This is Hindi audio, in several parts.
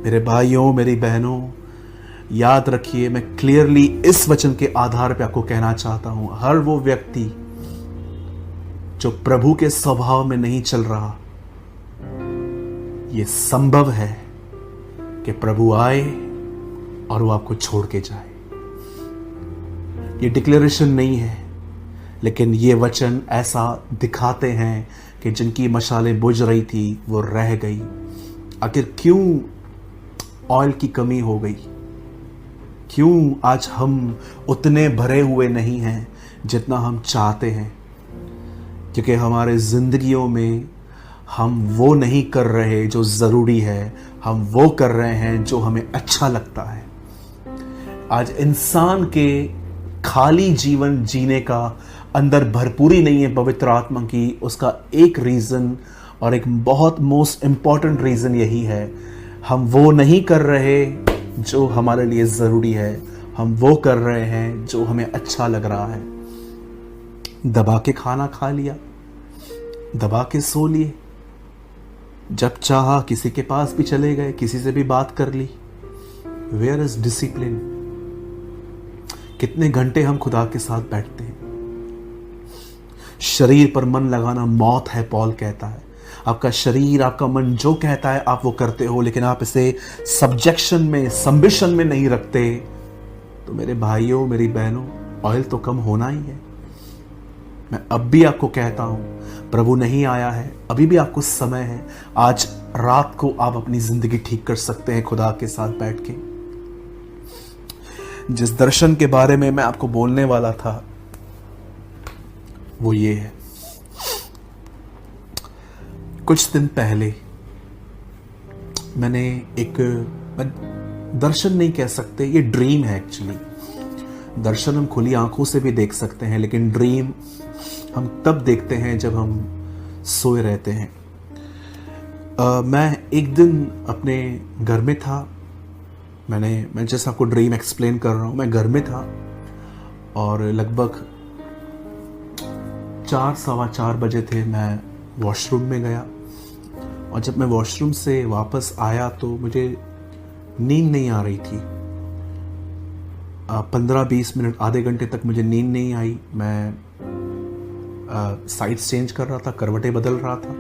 मेरे भाइयों, मेरी बहनों, याद रखिए, मैं क्लियरली इस वचन के आधार पे आपको कहना चाहता हूं, हर वो व्यक्ति जो प्रभु के स्वभाव में नहीं चल रहा, यह संभव है कि प्रभु आए और वो आपको छोड़ के जाए। ये डिक्लेरेशन नहीं है, लेकिन ये वचन ऐसा दिखाते हैं कि जिनकी मशालें बुझ रही थी वो रह गई। आखिर क्यों ऑयल की कमी हो गई? क्यों आज हम उतने भरे हुए नहीं हैं जितना हम चाहते हैं? क्योंकि हमारे जिंदगियों में हम वो नहीं कर रहे जो ज़रूरी है, हम वो कर रहे हैं जो हमें अच्छा लगता है। आज इंसान के खाली जीवन जीने का अंदर भरपूरी नहीं है पवित्र आत्मा की। उसका एक रीज़न और एक बहुत मोस्ट इम्पॉर्टेंट रीज़न यही है, हम वो नहीं कर रहे जो हमारे लिए ज़रूरी है, हम वो कर रहे हैं जो हमें अच्छा लग रहा है। दबा के खाना खा लिया, दबा के सो लिए, जब चाहा किसी के पास भी चले गए, किसी से भी बात कर ली। Where is discipline? कितने घंटे हम खुदा के साथ बैठते हैं? शरीर पर मन लगाना मौत है, पॉल कहता है। आपका शरीर, आपका मन जो कहता है आप वो करते हो, लेकिन आप इसे सब्जेक्शन में, संबिशन में नहीं रखते, तो मेरे भाइयों, मेरी बहनों, ऑयल तो कम होना ही है। मैं अब भी आपको कहता हूं, प्रभु नहीं आया है, अभी भी आपको समय है। आज रात को आप अपनी जिंदगी ठीक कर सकते हैं खुदा के साथ बैठ के। जिस दर्शन के बारे में मैं आपको बोलने वाला था वो ये है। कुछ दिन पहले मैंने मैं दर्शन नहीं कह सकते, ये ड्रीम है एक्चुअली। दर्शन हम खुली आंखों से भी देख सकते हैं, लेकिन ड्रीम हम तब देखते हैं जब हम सोए रहते हैं। मैं एक दिन अपने घर में था। मैं जैसे आपको ड्रीम एक्सप्लेन कर रहा हूँ, मैं घर में था और लगभग 4, सवा 4 बजे थे। मैं वॉशरूम में गया और जब मैं वॉशरूम से वापस आया तो मुझे नींद नहीं आ रही थी। 15-20 मिनट, आधे घंटे तक मुझे नींद नहीं आई। मैं साइड चेंज कर रहा था, करवटें बदल रहा था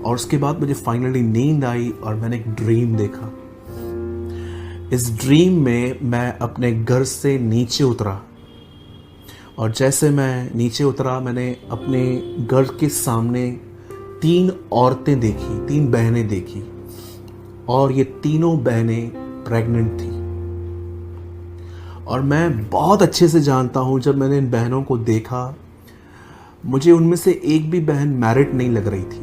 और उसके बाद मुझे फाइनली नींद आई और मैंने एक ड्रीम देखा। इस ड्रीम में मैं अपने घर से नीचे उतरा और जैसे मैं नीचे उतरा, मैंने अपने घर के सामने 3 औरतें देखी, 3 बहनें देखी और ये तीनों बहनें प्रेग्नेंट थी। और मैं बहुत अच्छे से जानता हूँ, जब मैंने इन बहनों को देखा, मुझे उनमें से एक भी बहन मैरिड नहीं लग रही थी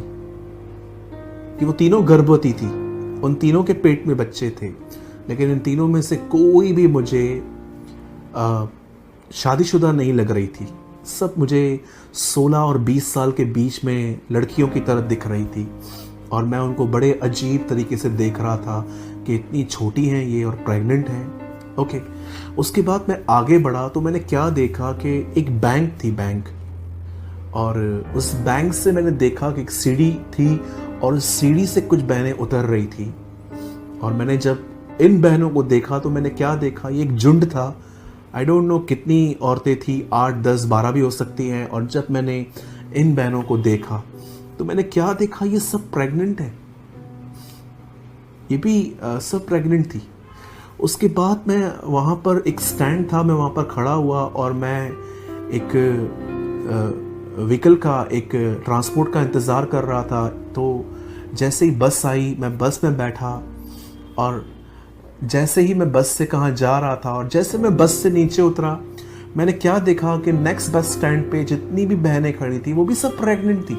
कि वो तीनों गर्भवती थी। उन तीनों के पेट में बच्चे थे, लेकिन इन तीनों में से कोई भी मुझे शादीशुदा नहीं लग रही थी। सब मुझे 16 और 20 साल के बीच में लड़कियों की तरह दिख रही थी और मैं उनको बड़े अजीब तरीके से देख रहा था कि इतनी छोटी हैं ये और प्रेग्नेंट हैं। ओके, उसके बाद मैं आगे बढ़ा तो मैंने क्या देखा कि एक बैंक थी, बैंक, और उस बैंक से मैंने देखा कि एक सीढ़ी थी और उस सीढ़ी से कुछ बहनें उतर रही थी। और मैंने जब इन बहनों को देखा तो मैंने क्या देखा, ये एक झुंड था। आई डोंट नो कितनी औरतें थी, 8, 10, 12 भी हो सकती हैं। और जब मैंने इन बहनों को देखा तो मैंने क्या देखा, ये सब प्रेग्नेंट है, ये भी सब प्रेग्नेंट थी। उसके बाद मैं वहाँ पर एक स्टैंड था, मैं वहाँ पर खड़ा हुआ और मैं एक व्हीकल का, एक ट्रांसपोर्ट का इंतज़ार कर रहा था। तो जैसे ही बस आई, मैं बस में बैठा और जैसे ही मैं बस से कहाँ जा रहा था और जैसे मैं बस से नीचे उतरा, मैंने क्या देखा कि नेक्स्ट बस स्टैंड पे जितनी भी बहनें खड़ी थी वो भी सब प्रेग्नेंट थी।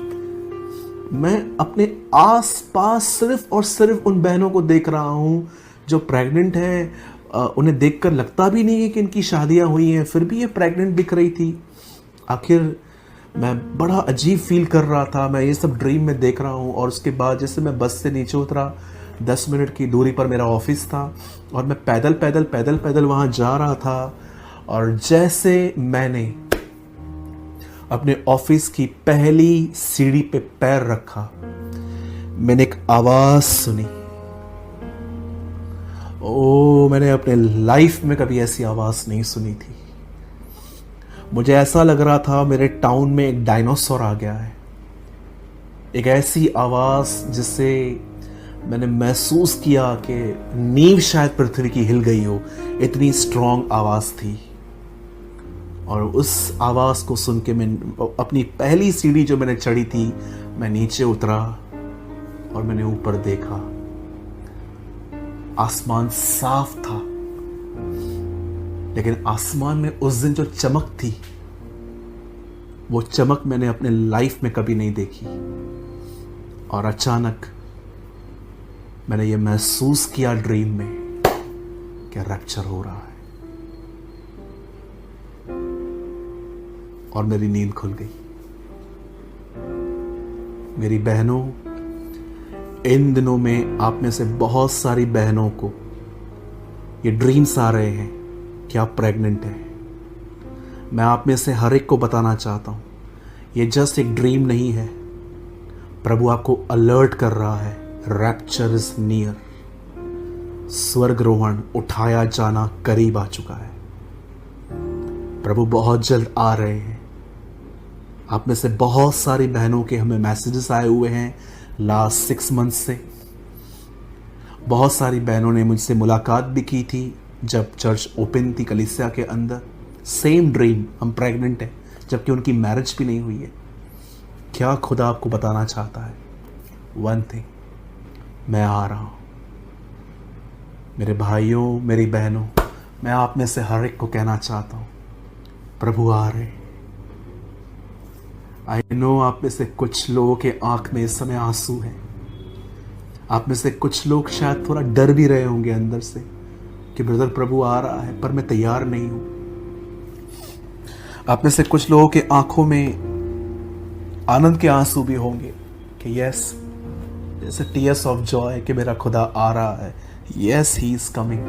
मैं अपने आस पास सिर्फ और सिर्फ उन बहनों को देख रहा हूँ जो प्रेग्नेंट हैं। उन्हें देखकर लगता भी नहीं है कि इनकी शादियाँ हुई हैं, फिर भी ये प्रेग्नेंट दिख रही थी। आखिर मैं बड़ा अजीब फील कर रहा था, मैं ये सब ड्रीम में देख रहा हूँ। और उसके बाद जैसे मैं बस से नीचे उतरा, 10 मिनट की दूरी पर मेरा ऑफिस था और मैं पैदल पैदल वहाँ जा रहा था। और जैसे मैंने अपने ऑफिस की पहली सीढ़ी पे पैर रखा, मैंने एक आवाज़ सुनी, ओ, मैंने अपने लाइफ में कभी ऐसी आवाज़ नहीं सुनी थी। मुझे ऐसा लग रहा था मेरे टाउन में एक डायनासोर आ गया है। एक ऐसी आवाज़ जिससे मैंने महसूस किया कि नींव शायद पृथ्वी की हिल गई हो, इतनी स्ट्रॉन्ग आवाज़ थी। और उस आवाज़ को सुन के मैं अपनी पहली सीढ़ी जो मैंने चढ़ी थी, मैं नीचे उतरा और मैंने ऊपर देखा। आसमान साफ था, लेकिन आसमान में उस दिन जो चमक थी, वो चमक मैंने अपने लाइफ में कभी नहीं देखी। और अचानक मैंने ये महसूस किया ड्रीम में कि रैप्चर हो रहा है, और मेरी नींद खुल गई। मेरी बहनों, इन दिनों में आप में से बहुत सारी बहनों को ये ड्रीम्स आ रहे हैं कि आप प्रेग्नेंट हैं। मैं आप में से हर एक को बताना चाहता हूं, ये जस्ट एक ड्रीम नहीं है। प्रभु आपको अलर्ट कर रहा है, रैप्चर इज नियर। स्वर्गरोहण, उठाया जाना करीब आ चुका है। प्रभु बहुत जल्द आ रहे हैं। आप में से बहुत सारी बहनों के हमें मैसेजेस आए हुए हैं लास्ट 6 मंथ से। बहुत सारी बहनों ने मुझसे मुलाकात भी की थी जब चर्च ओपन थी कलीसिया के अंदर। सेम ड्रीम, हम प्रेग्नेंट हैं, जबकि उनकी मैरिज भी नहीं हुई है। क्या खुदा आपको बताना चाहता है? वन थिंग, मैं आ रहा हूं। मेरे भाइयों, मेरी बहनों, मैं आप में से हर एक को कहना चाहता हूं, प्रभु आ रहे। आई नो आप में से कुछ लोगों के आंख में इस समय आंसू हैं। आप में से कुछ लोग शायद थोड़ा डर भी रहे होंगे अंदर से कि ब्रदर प्रभु आ रहा है, पर मैं तैयार नहीं हूं। आप में से कुछ लोगों के आंखों में आनंद के आंसू भी होंगे कि यस, जैसे टीयर्स ऑफ जॉय कि मेरा खुदा आ रहा है। Yes, he is coming.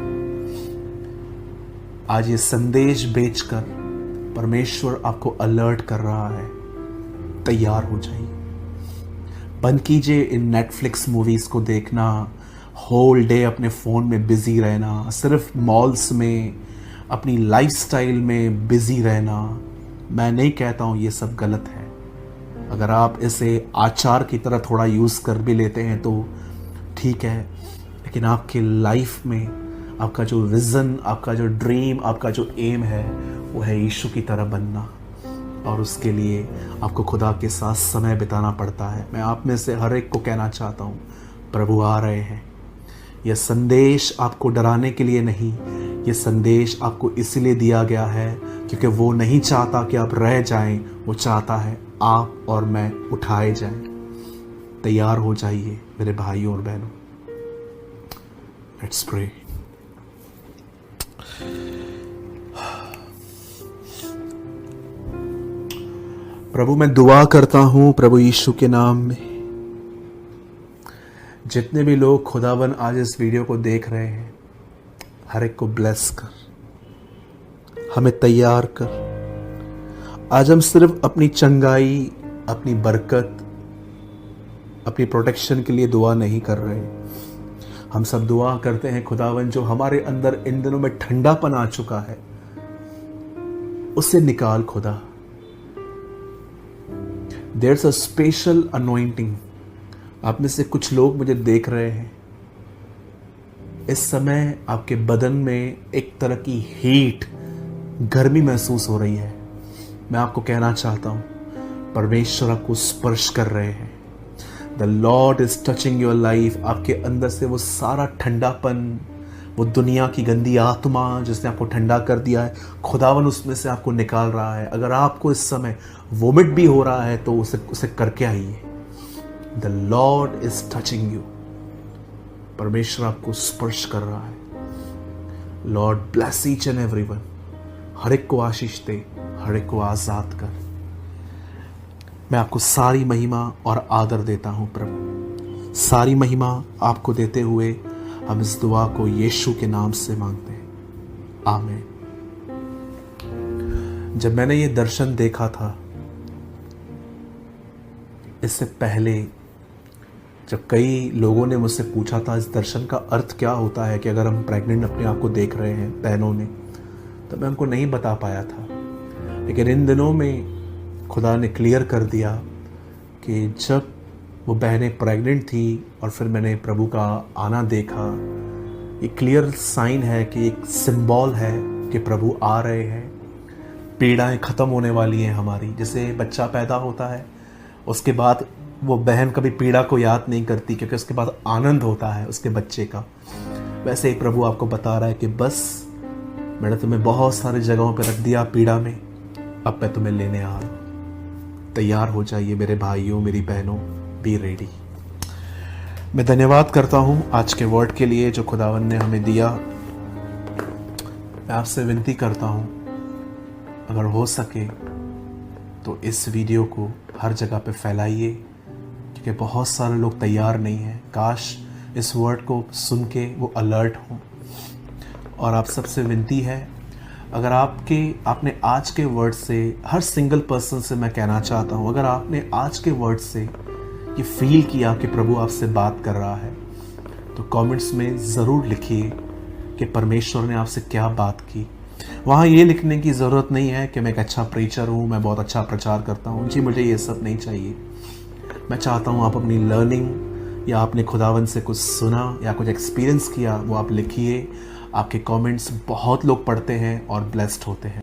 आज ये संदेश बेचकर परमेश्वर आपको अलर्ट कर रहा है, तैयार हो जाइए। बंद कीजिए इन नेटफ्लिक्स मूवीज को देखना, होल डे अपने फ़ोन में बिजी रहना, सिर्फ मॉल्स में अपनी लाइफस्टाइल में बिजी रहना। मैं नहीं कहता हूँ ये सब गलत है। अगर आप इसे आचार की तरह थोड़ा यूज़ कर भी लेते हैं तो ठीक है, लेकिन आपके लाइफ में आपका जो विज़न, आपका जो ड्रीम, आपका जो एम है, वो है यीशु की तरह बनना। और उसके लिए आपको खुदा के साथ समय बिताना पड़ता है। मैं आप में से हर एक को कहना चाहता हूँ, प्रभु आ रहे हैं। यह संदेश आपको डराने के लिए नहीं, यह संदेश आपको इसलिए दिया गया है क्योंकि वो नहीं चाहता कि आप रह जाएं, वो चाहता है आप और मैं उठाए जाएं। तैयार हो जाइए मेरे भाइयों और बहनों। Let's pray. प्रभु, मैं दुआ करता हूं प्रभु यीशु के नाम में, जितने भी लोग खुदावन आज इस वीडियो को देख रहे हैं, हर एक को ब्लेस कर, हमें तैयार कर। आज हम सिर्फ अपनी चंगाई, अपनी बरकत, अपनी प्रोटेक्शन के लिए दुआ नहीं कर रहे। हम सब दुआ करते हैं खुदावन, जो हमारे अंदर इन दिनों में ठंडापन आ चुका है, उसे निकाल खुदा। There's a special anointing। आप में से कुछ लोग मुझे देख रहे हैं, इस समय आपके बदन में एक तरह की हीट, गर्मी महसूस हो रही है। मैं आपको कहना चाहता हूं, परमेश्वर आपको स्पर्श कर रहे हैं। The Lord is touching your life. आपके अंदर से वो सारा ठंडापन, वो दुनिया की गंदी आत्मा जिसने आपको ठंडा कर दिया है, खुदावन उसमें से आपको निकाल रहा है। अगर आपको इस समय वोमिट भी हो रहा है तो उसे करके आइए। The Lord is touching you. परमेश्वर आपको स्पर्श कर रहा है। Lord bless each and everyone. हर एक को आशीष दे, हर एक को आजाद कर। मैं आपको सारी महिमा और आदर देता हूं प्रभु। सारी महिमा आपको देते हुए हम इस दुआ को यीशु के नाम से मांगते हैं, आमीन। जब मैंने ये दर्शन देखा था, इससे पहले जब कई लोगों ने मुझसे पूछा था इस दर्शन का अर्थ क्या होता है कि अगर हम प्रेग्नेंट अपने आप को देख रहे हैं बहनों ने, तो मैं उनको नहीं बता पाया था। लेकिन इन दिनों में खुदा ने क्लियर कर दिया कि जब वो बहनें प्रेग्नेंट थी और फिर मैंने प्रभु का आना देखा, एक क्लियर साइन है कि एक सिंबल है कि प्रभु आ रहे हैं। पीड़ाएं ख़त्म होने वाली हैं हमारी। जैसे बच्चा पैदा होता है, उसके बाद वो बहन कभी पीड़ा को याद नहीं करती क्योंकि उसके बाद आनंद होता है उसके बच्चे का। वैसे ही प्रभु आपको बता रहा है कि बस मैंने तुम्हें बहुत सारी जगहों पर रख दिया पीड़ा में, अब मैं तुम्हें लेने आ रहा हूँ। तैयार हो जाइए मेरे भाइयों, मेरी बहनों, बी रेडी। मैं धन्यवाद करता हूँ आज के वर्ड के लिए जो खुदावन ने हमें दिया। मैं आपसे विनती करता हूँ, अगर हो सके तो इस वीडियो को हर जगह पे फैलाइए, क्योंकि बहुत सारे लोग तैयार नहीं हैं। काश इस वर्ड को सुन के वो अलर्ट हों। और आप सबसे विनती है, अगर आपने आज के वर्ड से, हर सिंगल पर्सन से मैं कहना चाहता हूँ, अगर आपने आज के वर्ड से ये फील किया कि प्रभु आपसे बात कर रहा है, तो कमेंट्स में ज़रूर लिखिए कि परमेश्वर ने आपसे क्या बात की। वहाँ ये लिखने की ज़रूरत नहीं है कि मैं एक अच्छा प्रीचर हूँ, मैं बहुत अच्छा प्रचार करता हूँ। जी, मुझे ये सब नहीं चाहिए। मैं चाहता हूँ आप अपनी लर्निंग या आपने खुदावन से कुछ सुना या कुछ एक्सपीरियंस किया, वो आप लिखिए। आपके कमेंट्स बहुत लोग पढ़ते हैं और ब्लेस्ड होते हैं।